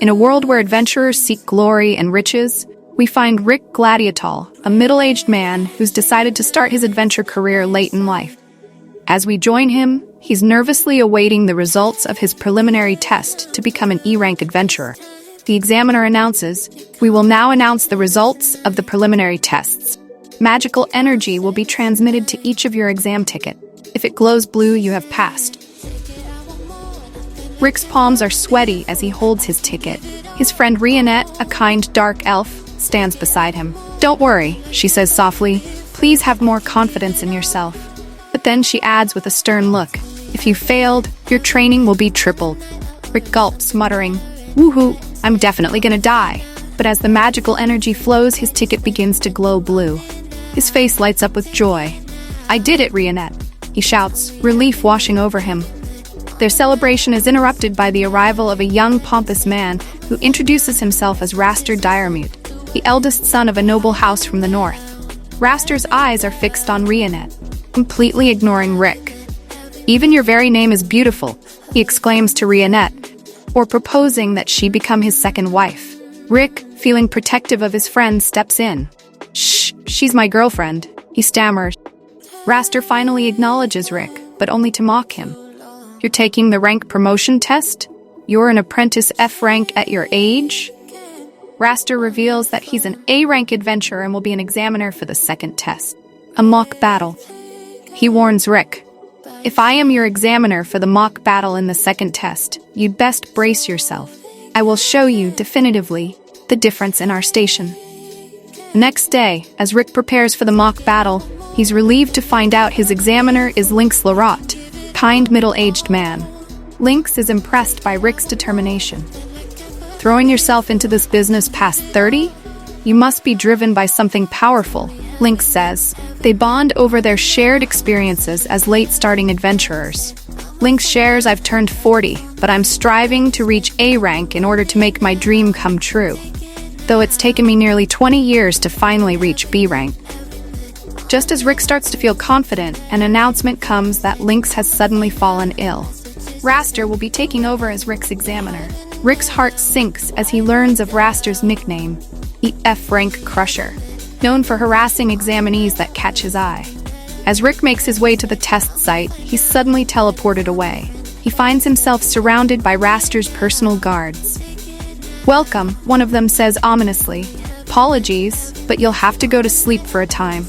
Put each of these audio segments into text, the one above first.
In a world where adventurers seek glory and riches, we find Rick Gladiator, a middle-aged man who's decided to start his adventure career late in life. As we join him, he's nervously awaiting the results of his preliminary test to become an E-rank adventurer. The examiner announces, "We will now announce the results of the preliminary tests. Magical energy will be transmitted to each of your exam ticket. If it glows blue, you have passed." Rick's palms are sweaty as he holds his ticket. His friend Rionette, a kind dark elf, stands beside him. "Don't worry," she says softly. "Please have more confidence in yourself." But then she adds with a stern look, "If you failed, your training will be tripled." Rick gulps, muttering, "Woohoo, I'm definitely gonna die." But as the magical energy flows, his ticket begins to glow blue. His face lights up with joy. "I did it, Rionette," he shouts, relief washing over him. Their celebration is interrupted by the arrival of a young, pompous man who introduces himself as Raster Diremute, the eldest son of a noble house from the north. Raster's eyes are fixed on Rionette, completely ignoring Rick. "Even your very name is beautiful," he exclaims to Rionette, or proposing that she become his second wife. Rick, feeling protective of his friend, steps in. "Shh, she's my girlfriend," he stammers. Raster finally acknowledges Rick, but only to mock him. "You're taking the rank promotion test? You're an apprentice F rank at your age?" Raster reveals that he's an A-rank adventurer and will be an examiner for the second test, a mock battle. He warns Rick, "If I am your examiner for the mock battle in the second test, you'd best brace yourself. I will show you definitively the difference in our station." Next day, as Rick prepares for the mock battle, he's relieved to find out his examiner is Lynx Larot, kind middle-aged man. Lynx is impressed by Rick's determination. "Throwing yourself into this business past 30? You must be driven by something powerful," Lynx says. They bond over their shared experiences as late-starting adventurers. Lynx shares, "I've turned 40, but I'm striving to reach A rank in order to make my dream come true. Though it's taken me nearly 20 years to finally reach B rank." Just as Rick starts to feel confident, an announcement comes that Lynx has suddenly fallen ill. Raster will be taking over as Rick's examiner. Rick's heart sinks as he learns of Raster's nickname, the F-rank Crusher, known for harassing examinees that catch his eye. As Rick makes his way to the test site, he's suddenly teleported away. He finds himself surrounded by Raster's personal guards. "Welcome," one of them says ominously. "Apologies, but you'll have to go to sleep for a time."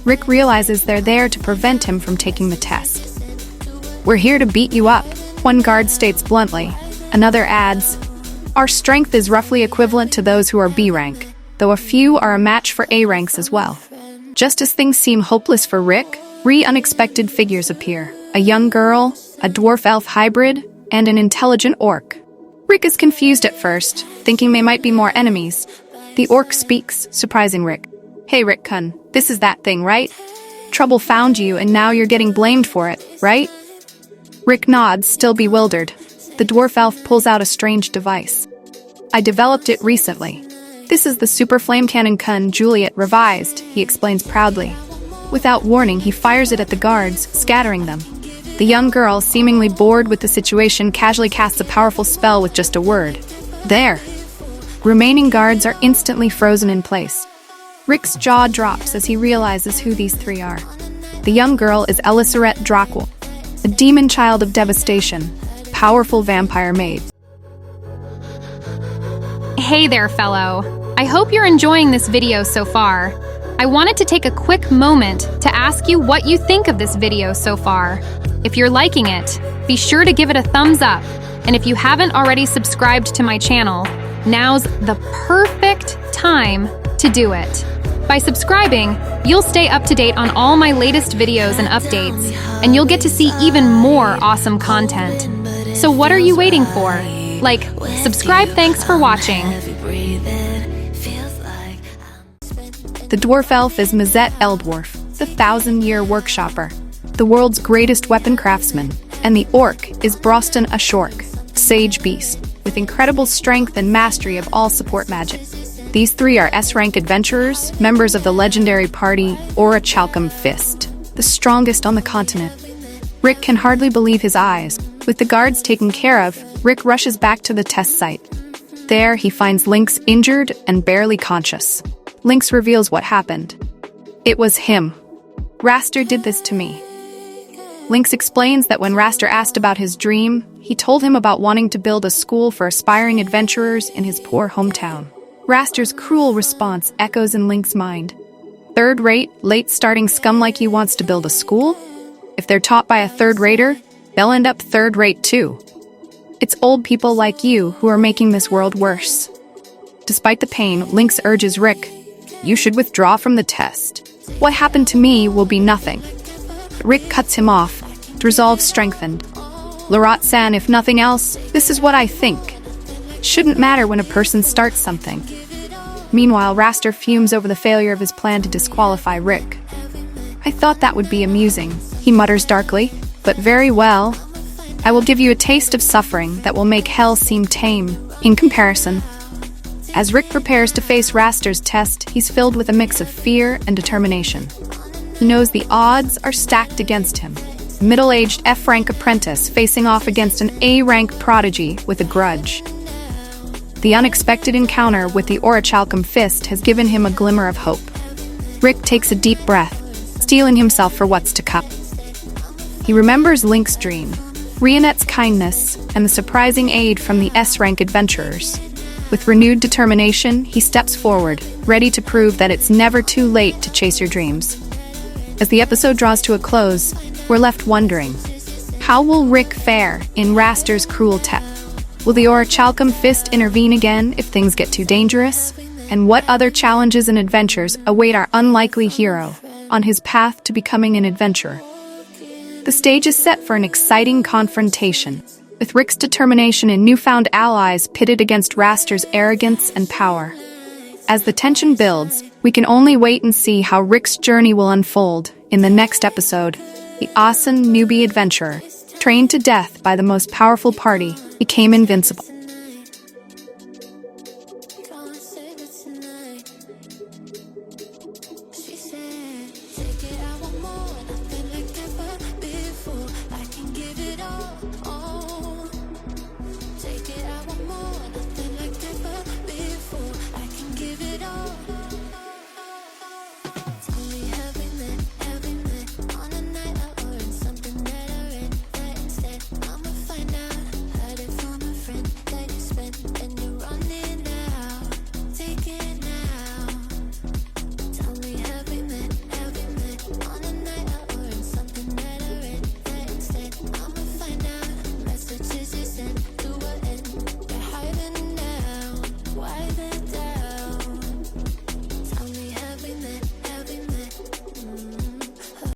Rick realizes they're there to prevent him from taking the test. "We're here to beat you up," one guard states bluntly. Another adds, "Our strength is roughly equivalent to those who are B rank, though a few are a match for A ranks as well." Just as things seem hopeless for Rick, 3 unexpected figures appear: a young girl, a dwarf-elf hybrid, and an intelligent orc. Rick is confused at first, thinking they might be more enemies. The orc speaks, surprising Rick. "Hey Rick-kun, this is that thing, right? Trouble found you and now you're getting blamed for it, right?" Rick nods, still bewildered. The dwarf elf pulls out a strange device. "I developed it recently. This is the Super Flame Cannon Kun Juliet revised," he explains proudly. Without warning, he fires it at the guards, scattering them. The young girl, seemingly bored with the situation, casually casts a powerful spell with just a word. There! Remaining guards are instantly frozen in place. Rick's jaw drops as he realizes who these 3 are. The young girl is Elisarette Drakwell, a demon child of devastation, powerful vampire maid. Hey there, fellow. I hope you're enjoying this video so far. I wanted to take a quick moment to ask you what you think of this video so far. If you're liking it, be sure to give it a thumbs up. And if you haven't already subscribed to my channel, now's the perfect time to do it. By subscribing, you'll stay up to date on all my latest videos and updates, and you'll get to see even more awesome content. So what are you waiting for? Like, subscribe. Thanks for watching. The dwarf elf is Mazette Eldwarf, the 1,000-year workshopper, the world's greatest weapon craftsman, and the orc is Broston Ashork, sage beast, with incredible strength and mastery of all support magic. These 3 are S-rank adventurers, members of the legendary party Orihalcon Fist, the strongest on the continent. Rick can hardly believe his eyes. With the guards taken care of, Rick rushes back to the test site. There, he finds Lynx injured and barely conscious. Lynx reveals what happened. It was him. Raster did this to me. Lynx explains that when Raster asked about his dream, he told him about wanting to build a school for aspiring adventurers in his poor hometown. Raster's cruel response echoes in Lynx's mind. Third-rate, late-starting scum like you wants to build a school? If they're taught by a third-rater, they'll end up third-rate too. It's old people like you who are making this world worse. Despite the pain, Lynx urges Rick, "You should withdraw from the test. What happened to me will be nothing." Rick cuts him off, resolve strengthened. Larat-san, if nothing else, this is what I think. Shouldn't matter when a person starts something. Meanwhile, Raster fumes over the failure of his plan to disqualify Rick. "I thought that would be amusing," he mutters darkly, "but very well. I will give you a taste of suffering that will make hell seem tame, in comparison." As Rick prepares to face Raster's test, he's filled with a mix of fear and determination. He knows the odds are stacked against him. A middle-aged F-rank apprentice facing off against an A-rank prodigy with a grudge. The unexpected encounter with the Orihalcon Fist has given him a glimmer of hope. Rick takes a deep breath, steeling himself for what's to come. He remembers Lynx's dream, Rionette's kindness, and the surprising aid from the S-rank adventurers. With renewed determination, he steps forward, ready to prove that it's never too late to chase your dreams. As the episode draws to a close, we're left wondering, how will Rick fare in Raster's cruel test? Will the Orihalcon Fist intervene again if things get too dangerous? And what other challenges and adventures await our unlikely hero on his path to becoming an adventurer? The stage is set for an exciting confrontation, with Rick's determination and newfound allies pitted against Raster's arrogance and power. As the tension builds, we can only wait and see how Rick's journey will unfold in the next episode. The Ossan Newbie adventurer, trained to death by the most powerful party, became invincible.